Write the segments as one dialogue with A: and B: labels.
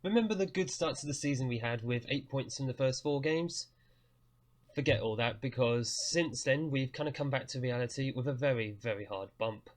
A: Remember the good start to the season we had with 8 points in the first 4 games? Forget all that, because since then we've kind of come back to reality with a very, very hard bump.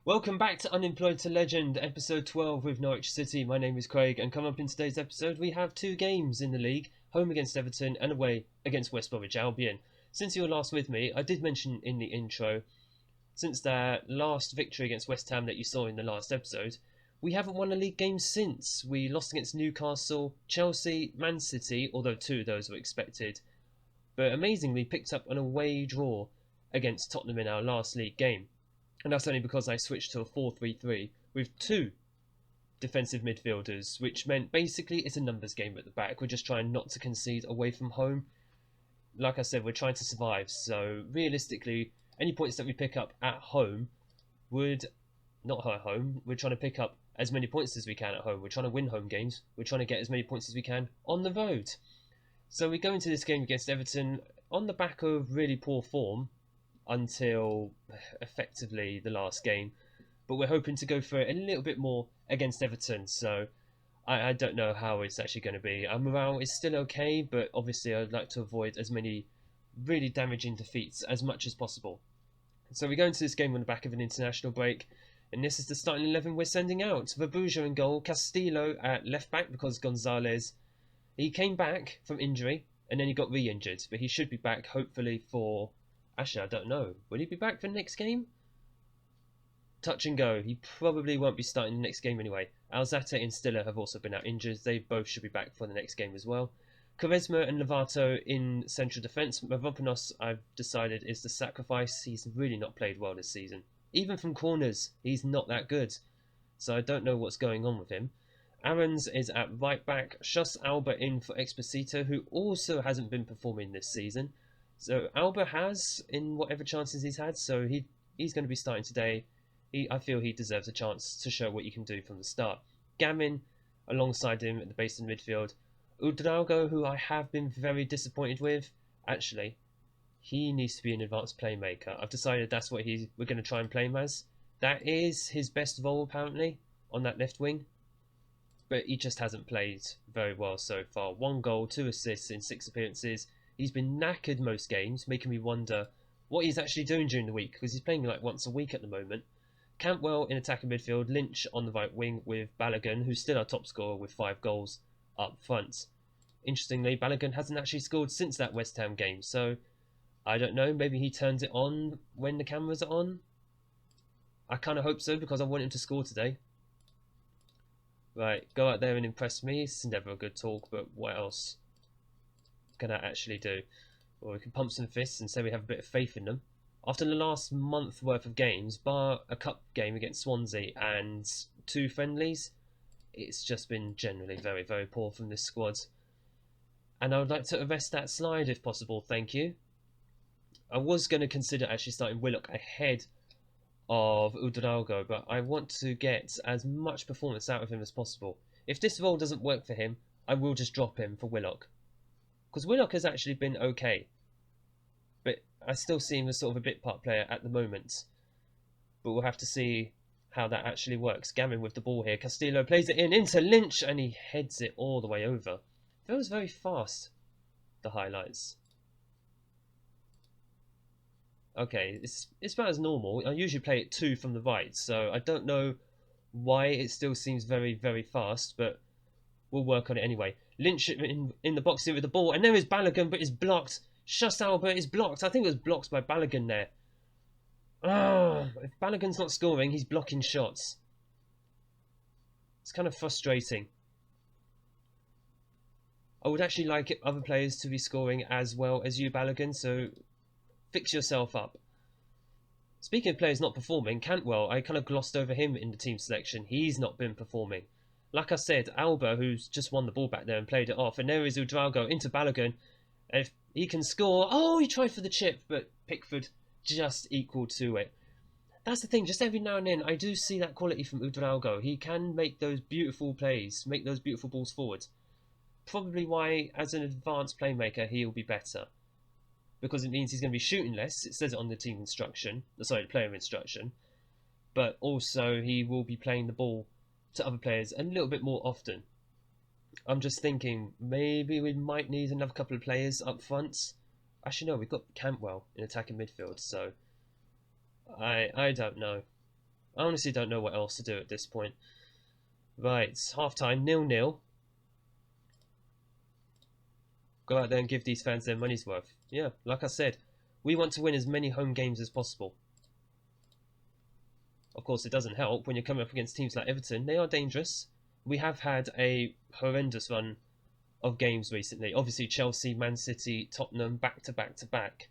A: Welcome back to Unemployed to Legend, episode 12 with Norwich City. My name is Craig, and coming up in today's episode we have 2 games in the league, home against Everton and away against West Bromwich Albion. Since you were last with me, I did mention in the intro, since their last victory against West Ham that you saw in the last episode, we haven't won a league game since. We lost against Newcastle, Chelsea, Man City, although 2 of those were expected, but amazingly picked up an away draw against Tottenham in our last league game. And that's only because I switched to a 4-3-3 with 2 defensive midfielders, which meant basically it's a numbers game at the back. We're just trying not to concede away from home. Like I said, we're trying to survive, so realistically, any points that we pick up at home would... not at home, we're trying to pick up as many points as we can at home. We're trying to win home games. We're trying to get as many points as we can on the road. So we go into this game against Everton on the back of really poor form until effectively the last game. But we're hoping to go for it a little bit more against Everton, so I don't know how it's actually going to be. Our morale is still okay, but obviously I'd like to avoid as many really damaging defeats as much as possible. So we go into this game on the back of an international break, and this is the starting 11 we're sending out. Verbuja in goal, Castillo at left back because Gonzalez, he came back from injury and then he got re-injured, but he should be back hopefully for... Actually, I don't know. Will he be back for the next game? Touch and go. He probably won't be starting the next game anyway. Alzate and Stiller have also been out injured. They both should be back for the next game as well. Quaresma and Lovato in central defence. Mavropanos, I've decided, is the sacrifice. He's really not played well this season. Even from corners, he's not that good. So I don't know what's going on with him. Aarons is at right back. Schuss Alba in for Exposito, who also hasn't been performing this season. So Alba has, in whatever chances he's had, so he's going to be starting today. I feel he deserves a chance to show what you can do from the start. Gamin alongside him at the base of the midfield. Udraugo, who I have been very disappointed with. Actually, he needs to be an advanced playmaker. I've decided that's what we're going to try and play him as. That is his best role, apparently, on that left wing. But he just hasn't played very well so far. 1 goal, 2 assists in 6 appearances. He's been knackered most games, making me wonder what he's actually doing during the week, because he's playing like once a week at the moment. Cantwell in attacking midfield, Lynch on the right wing with Balogun, who's still our top scorer with 5 goals up front. Interestingly, Balogun hasn't actually scored since that West Ham game, so I don't know, maybe he turns it on when the cameras are on? I kind of hope so, because I want him to score today. Right, go out there and impress me. It's never a good talk, but what else can I actually do? Well, we can pump some fists and say we have a bit of faith in them. After the last month worth of games, bar a cup game against Swansea and 2 friendlies, it's just been generally very, very poor from this squad. And I would like to arrest that slide if possible, thank you. I was going to consider actually starting Willock ahead of Udraugo, but I want to get as much performance out of him as possible. If this role doesn't work for him, I will just drop him for Willock. Because Willock has actually been okay, but I still see him as sort of a bit part player at the moment. But we'll have to see how that actually works. Gammon with the ball here. Castillo plays it in into Lynch and he heads it all the way over. Feels very fast, the highlights. Okay, it's about as normal. I usually play it 2 from the right, so I don't know why it still seems very, very fast, but we'll work on it anyway. Lynch in the box here with the ball, and there is Balogun, but it's blocked. Schuss Alba is blocked. I think it was blocked by Balogun there. If Balogun's not scoring, he's blocking shots. It's kind of frustrating. I would actually like other players to be scoring as well as you, Balogun, so fix yourself up. Speaking of players not performing, Cantwell, I kind of glossed over him in the team selection. He's not been performing. Like I said, Alba, who's just won the ball back there and played it off, and there is Udraugo into Balogun. And if he can score... Oh, he tried for the chip, but Pickford just equal to it. That's the thing, just every now and then, I do see that quality from Udraugo. He can make those beautiful plays, make those beautiful balls forward. Probably why, as an advanced playmaker, he'll be better. because it means he's going to be shooting less. It says it on the team instruction, sorry, the player instruction. But also he will be playing the ball to other players a little bit more often. I'm just thinking maybe we might need another couple of players up front. Actually, no, we've got Cantwell in attacking midfield, so I don't know. I honestly don't know what else to do at this point. Right, half-time, 0-0. Go out there and give these fans their money's worth. Yeah, like I said, we want to win as many home games as possible. Of course, it doesn't help when you're coming up against teams like Everton. They are dangerous. We have had a horrendous run of games recently. Obviously, Chelsea, Man City, Tottenham, back to back to back.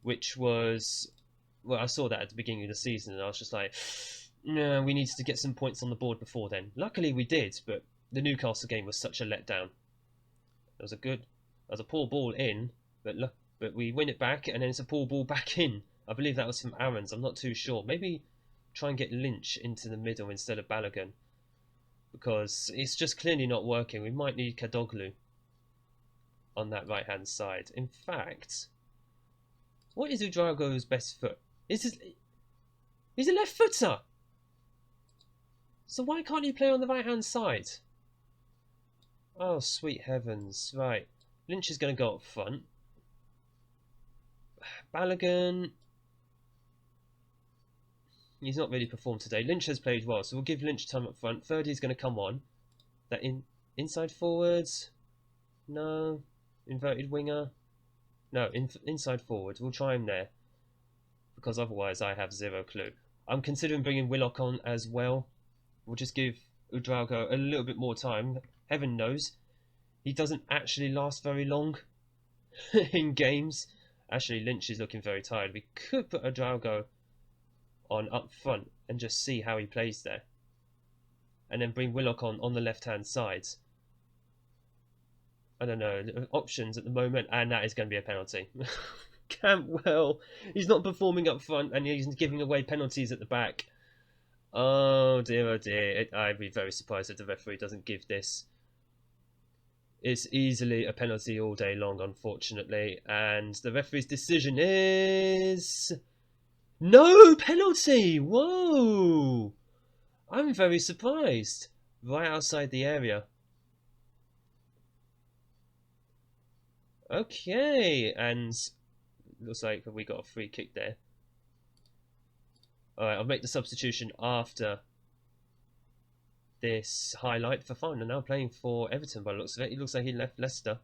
A: Which was... Well, I saw that at the beginning of the season and I was just like, no, we needed to get some points on the board before then. Luckily we did, but the Newcastle game was such a letdown. It was a poor ball in, but we win it back and then it's a poor ball back in. I believe that was from Aarons, I'm not too sure. Maybe try and get Lynch into the middle instead of Balogun, because it's just clearly not working. We might need Kadoglu on that right hand side. In fact, what is Udrago's best foot? He's a left footer! So why can't he play on the right hand side? Oh, sweet heavens. Right. Lynch is going to go up front. Balogun... He's not really performed today. Lynch has played well, so we'll give Lynch time up front. Ferdy's going to come on. That inside forwards? No. Inverted winger? No, inside forward. We'll try him there, because otherwise I have zero clue. I'm considering bringing Willock on as well. We'll just give Udrago a little bit more time. Heaven knows, he doesn't actually last very long in games. Actually, Lynch is looking very tired. We could put Udrago on up front and just see how he plays there. And then bring Willock on the left-hand side. I don't know, options at the moment, and that is going to be a penalty. Cantwell, he's not performing up front and he's giving away penalties at the back. Oh dear, I'd be very surprised if the referee doesn't give this. It's easily a penalty all day long, unfortunately, and the referee's decision is... No penalty! Whoa! I'm very surprised. Right outside the area. Okay, and looks like we got a free kick there. Alright, I'll make the substitution after this highlight. Fofana now playing for Everton by the looks of it. He looks like he left Leicester.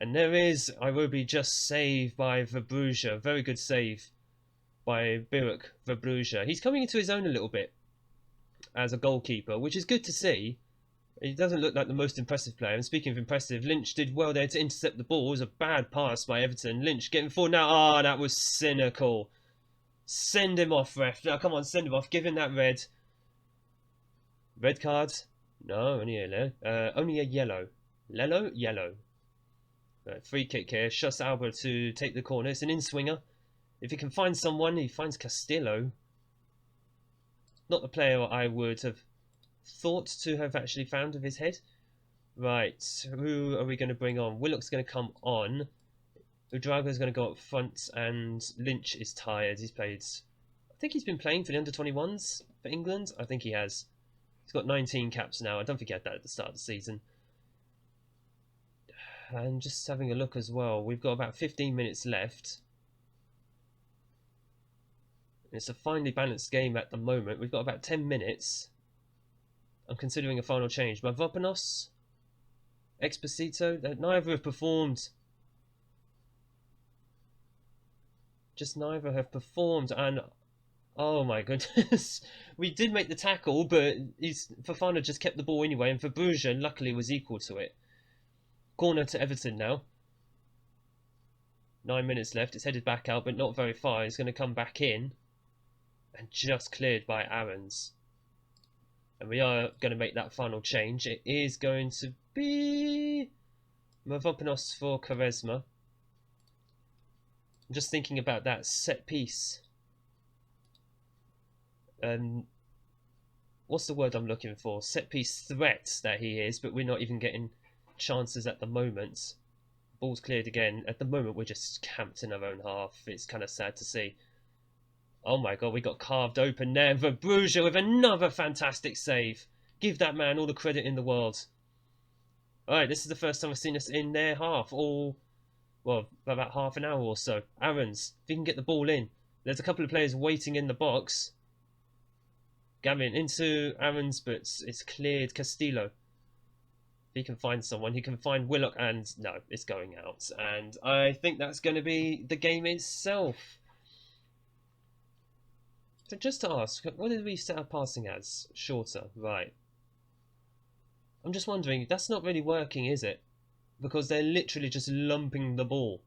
A: And there is Iwobi just saved by Verbruja. Very good save by Biruk Verbruja. He's coming into his own a little bit as a goalkeeper, which is good to see. He doesn't look like the most impressive player. And speaking of impressive, Lynch did well there to intercept the ball. It was a bad pass by Everton. Lynch getting forward now. Ah, that was cynical. Send him off, ref. Now, come on, send him off. Give him that red. Red card? No, only a yellow. Only a yellow. Yellow. Free kick here. Shuts Alba to take the corner. It's an in-swinger. If he can find someone, he finds Castillo. Not the player I would have thought to have actually found with his head. Right, who are we going to bring on? Willock's going to come on. Udrago's going to go up front, and Lynch is tired. He's played... I think he's been playing for the under-21s for England. I think he has. He's got 19 caps now. I don't think he had that at the start of the season. And just having a look as well, we've got about 15 minutes left. It's a finely balanced game at the moment. We've got about 10 minutes. I'm considering a final change. Mavropanos, Exposito, neither have performed. Just neither have performed, and oh my goodness, we did make the tackle, but Fofana just kept the ball anyway, and Verbruja luckily was equal to it. Corner to Everton now. 9 minutes left. It's headed back out, but not very far. It's going to come back in, and just cleared by Aarons. And we are going to make that final change. It is going to be Mavropanos for Quaresma. I'm just thinking about that set piece. What's the word I'm looking for? Set piece threat that he is, but we're not even getting chances at the moment. Ball's cleared again. At the moment, we're just camped in our own half. It's kind of sad to see. Oh my god, we got carved open there. Verbruja with another fantastic save. Give that man all the credit in the world. Alright, this is the first time I've seen us in their half. Well, about half an hour or so. Aarons, if you can get the ball in. There's a couple of players waiting in the box. Gavin into Aarons, but it's cleared. Castillo. If he can find someone, he can find Willock, and no, it's going out. And I think that's going to be the game itself. So just to ask, what did we set our passing as? Shorter, right. I'm just wondering, that's not really working, is it? Because they're literally just lumping the ball.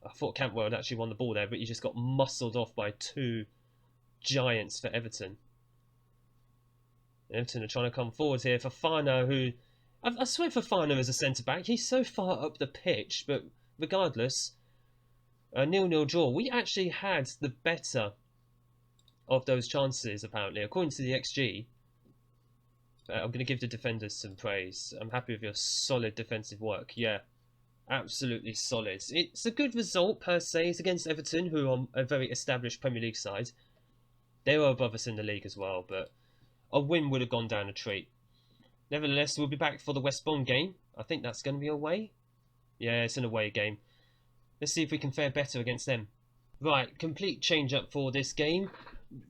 A: I thought Cantwell had actually won the ball there, but he just got muscled off by two giants for Everton. Everton are trying to come forward here. Fofana, who... I swear Fofana is a centre-back. He's so far up the pitch, but regardless... 0-0 draw. We actually had the better of those chances, apparently. According to the XG, I'm going to give the defenders some praise. I'm happy with your solid defensive work. Yeah, absolutely solid. It's a good result, per se. It's against Everton, who are a very established Premier League side. They were above us in the league as well, but a win would have gone down a treat. Nevertheless, we'll be back for the West Brom game. I think that's going to be away. Yeah, it's an away game. Let's see if we can fare better against them. Right, complete change up for this game.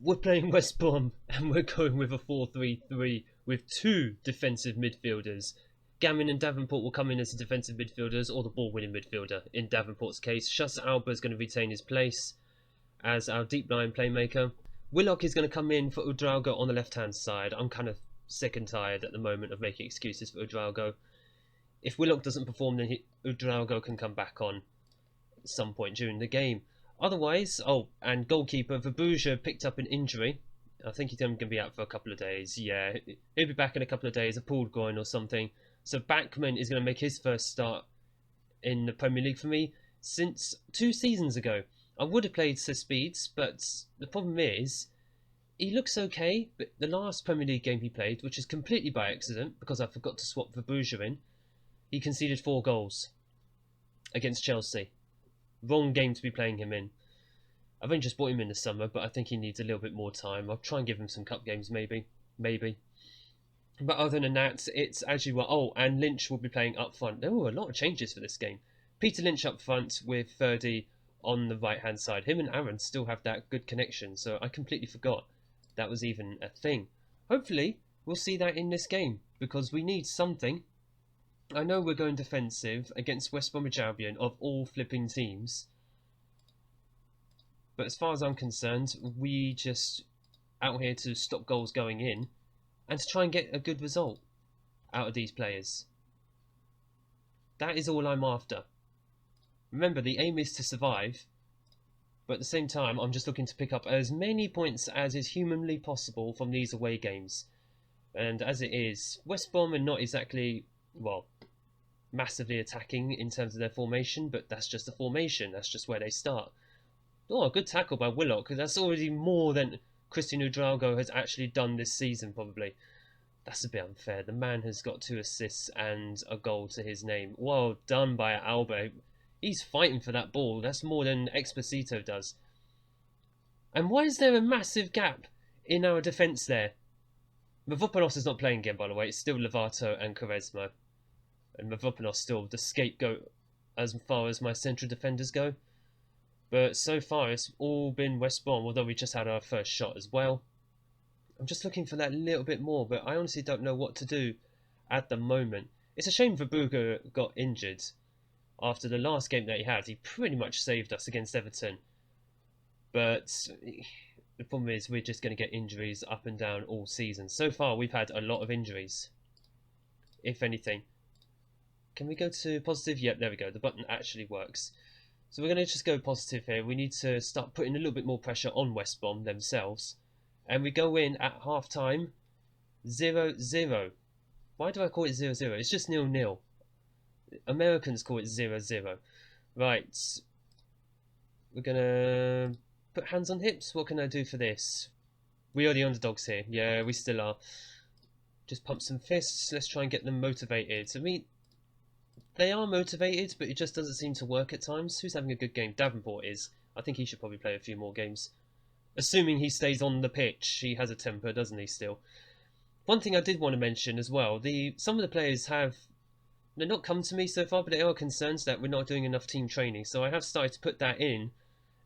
A: We're playing West Brom and we're going with a 4-3-3 with two defensive midfielders. Gammon and Davenport will come in as the defensive midfielders or the ball-winning midfielder. In Davenport's case, Shus Alba is going to retain his place as our deep-line playmaker. Willock is going to come in for Udraugo on the left-hand side. I'm kind of sick and tired at the moment of making excuses for Udraugo. If Willock doesn't perform, then Udraugo can come back on at some point during the game. Otherwise, and goalkeeper Verbruja picked up an injury. I think he's going to be out for a couple of days. Yeah, he'll be back in a couple of days, a pulled groin or something. So Backman is going to make his first start in the Premier League for me since 2 seasons ago. I would have played Sir Speeds, but the problem is, he looks okay, but the last Premier League game he played, which is completely by accident, because I forgot to swap Verbruja in, he conceded 4 goals against Chelsea. Wrong game to be playing him in. I've only just bought him in the summer, but I think he needs a little bit more time. I'll try and give him some cup games, maybe. But other than that, it's actually well. Oh, and Lynch will be playing up front. There were a lot of changes for this game. Peter Lynch up front with Ferdy on the right-hand side. Him and Aaron still have that good connection, so I completely forgot that was even a thing. Hopefully, we'll see that in this game, because we need something. I know we're going defensive against West Bromwich Albion of all flipping teams. But as far as I'm concerned, we just out here to stop goals going in and to try and get a good result out of these players. That is all I'm after. Remember, the aim is to survive, but at the same time, I'm just looking to pick up as many points as is humanly possible from these away games. And as it is, West Brom are not exactly, well, massively attacking in terms of their formation, but that's just the formation. That's just where they start. Oh, a good tackle by Willock. That's already more than Christian Udraugo has actually done this season, probably. That's a bit unfair. The man has got 2 assists and a goal to his name. Well done by Alba. He's fighting for that ball. That's more than Exposito does. And why is there a massive gap in our defence there? Mavropanos is not playing again, by the way. It's still Lovato and Quaresma. And Mavropanos still the scapegoat as far as my central defenders go. But so far, it's all been West Brom, although we just had our first shot as well. I'm just looking for that little bit more, but I honestly don't know what to do at the moment. It's a shame Verbruja got injured after the last game that he had. He pretty much saved us against Everton. But the problem is we're just going to get injuries up and down all season. So far, we've had a lot of injuries, if anything. Can we go to positive? Yep, there we go. The button actually works. So we're going to just go positive here. We need to start putting a little bit more pressure on West Brom themselves. And we go in at half-time 0-0. Why do I call it 0-0? It's just 0-0. Americans call it 0-0. Right. We're going to put hands on hips. What can I do for this? We are the underdogs here. Yeah, we still are. Just pump some fists. Let's try and get them motivated. I mean, they are motivated, but it just doesn't seem to work at times. Who's having a good game? Davenport is. I think he should probably play a few more games. Assuming he stays on the pitch. He has a temper, doesn't he, still? One thing I did want to mention as well, some of the players they've not come to me so far, but they are concerned that we're not doing enough team training. So I have started to put that in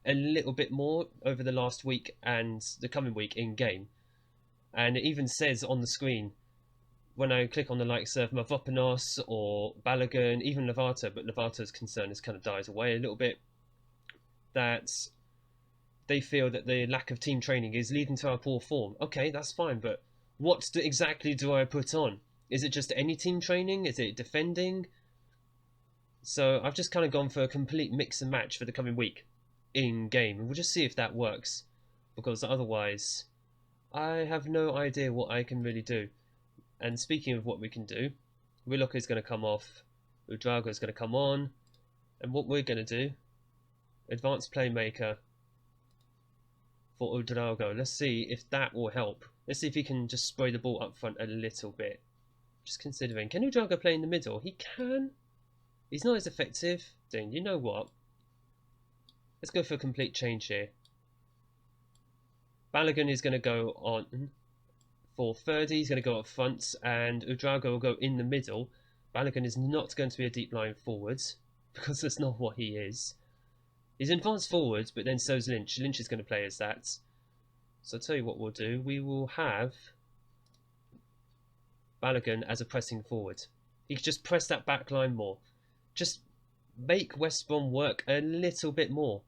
A: a little bit more over the last week and the coming week in game. And it even says on the screen, when I click on the likes of Mavropanos or Balogun, even Lovato, but Lovato's concern has kind of died away a little bit, that they feel that the lack of team training is leading to our poor form. Okay, that's fine, but what exactly do I put on? Is it just any team training? Is it defending? So I've just kind of gone for a complete mix and match for the coming week in game, and we'll just see if that works, because otherwise I have no idea what I can really do. And speaking of what we can do, Willock is going to come off, Udrago is going to come on, and what we're going to do, advanced playmaker for Udrago. Let's see if that will help. Let's see if he can just spray the ball up front a little bit. Just considering, can Udrago play in the middle? He can. He's not as effective. Then you know what? Let's go for a complete change here. Balogun is going to go on for 30. He's going to go up front, and Udrago will go in the middle. Balogun is not going to be a deep line forward, because that's not what he is. He's advanced forward, but then so's Lynch. Lynch is going to play as that. So I'll tell you what we'll do. We will have Balogun as a pressing forward. He can just press that back line more. Just make West Brom work a little bit more.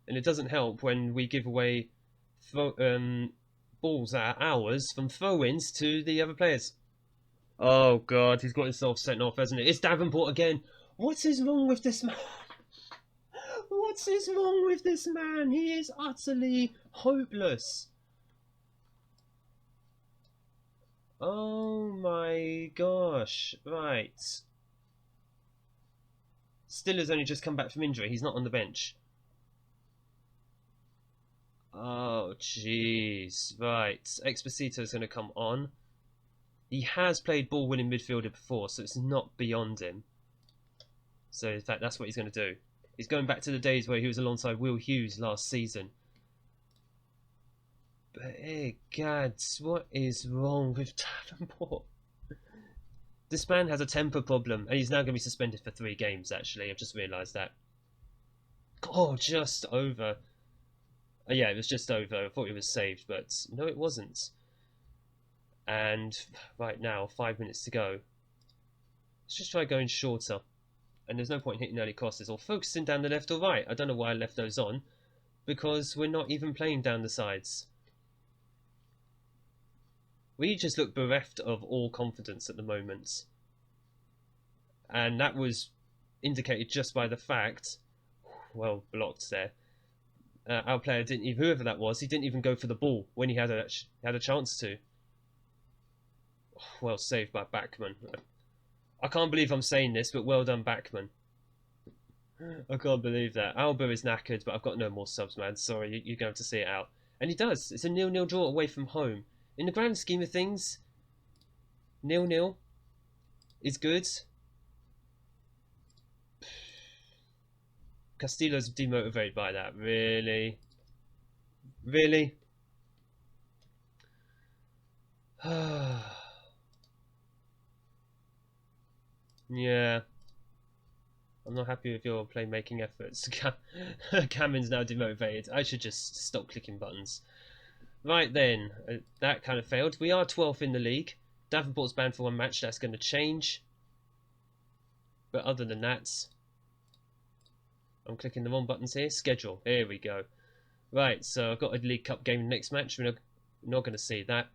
A: And it doesn't help when we give away balls that are ours from throw-ins to the other players. Oh God, he's got himself sent off, hasn't it? It's Davenport again. What is wrong with this man? What is wrong with this man? He is utterly hopeless. Oh my gosh. Right. Stiller's only just come back from injury. He's not on the bench. Oh, jeez. Right. Exposito's going to come on. He has played ball-winning midfielder before, so it's not beyond him. So, in fact, that's what he's going to do. He's going back to the days where he was alongside Will Hughes last season. But, hey, gads, what is wrong with Davenport? This man has a temper problem, and he's now going to be suspended for 3 games, actually. I've just realised that. Oh, just over. Yeah, it was just over. I thought it was saved, but no, it wasn't. And right now, 5 minutes to go. Let's just try going shorter. And there's no point hitting early crosses or focusing down the left or right. I don't know why I left those on, because we're not even playing down the sides. We just look bereft of all confidence at the moment. And that was indicated just by the fact, well, blocked there. Our player didn't even, whoever that was, he didn't even go for the ball when he had a chance to. Well saved by Bachmann. I can't believe I'm saying this, but well done, Bachmann. I can't believe that. Alba is knackered, but I've got no more subs, man. Sorry, you're going to have to see it out. And he does. It's a 0-0 draw away from home. In the grand scheme of things, 0-0 is good. Castillo's demotivated by that. Really? Really? Yeah. I'm not happy with your playmaking efforts. Cameron's now demotivated. I should just stop clicking buttons. Right then, that kind of failed. We are 12th in the league. Davenport's banned for 1 match. That's going to change. But other than that, I'm clicking the wrong buttons here. Schedule. Here we go. Right, so I've got a League Cup game next match. We're not going to see that.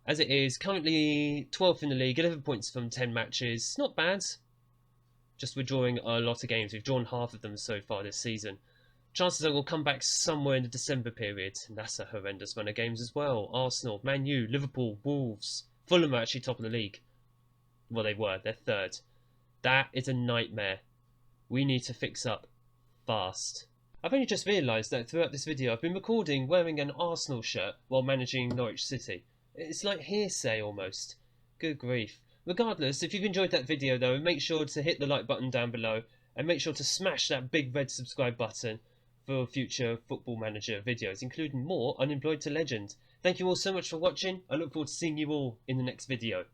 A: As it is, currently 12th in the league, 11 points from 10 matches. Not bad. Just we're drawing a lot of games. We've drawn half of them so far this season. Chances are we'll come back somewhere in the December period. And that's a horrendous run of games as well. Arsenal, Man U, Liverpool, Wolves. Fulham are actually top of the league. Well, they were. They're 3rd. That is a nightmare. We need to fix up fast. I've only just realised that throughout this video I've been recording wearing an Arsenal shirt while managing Norwich City. It's like hearsay almost. Good grief. Regardless, if you've enjoyed that video though, make sure to hit the like button down below and make sure to smash that big red subscribe button for future Football Manager videos, including more Unemployed to Legend. Thank you all so much for watching. I look forward to seeing you all in the next video.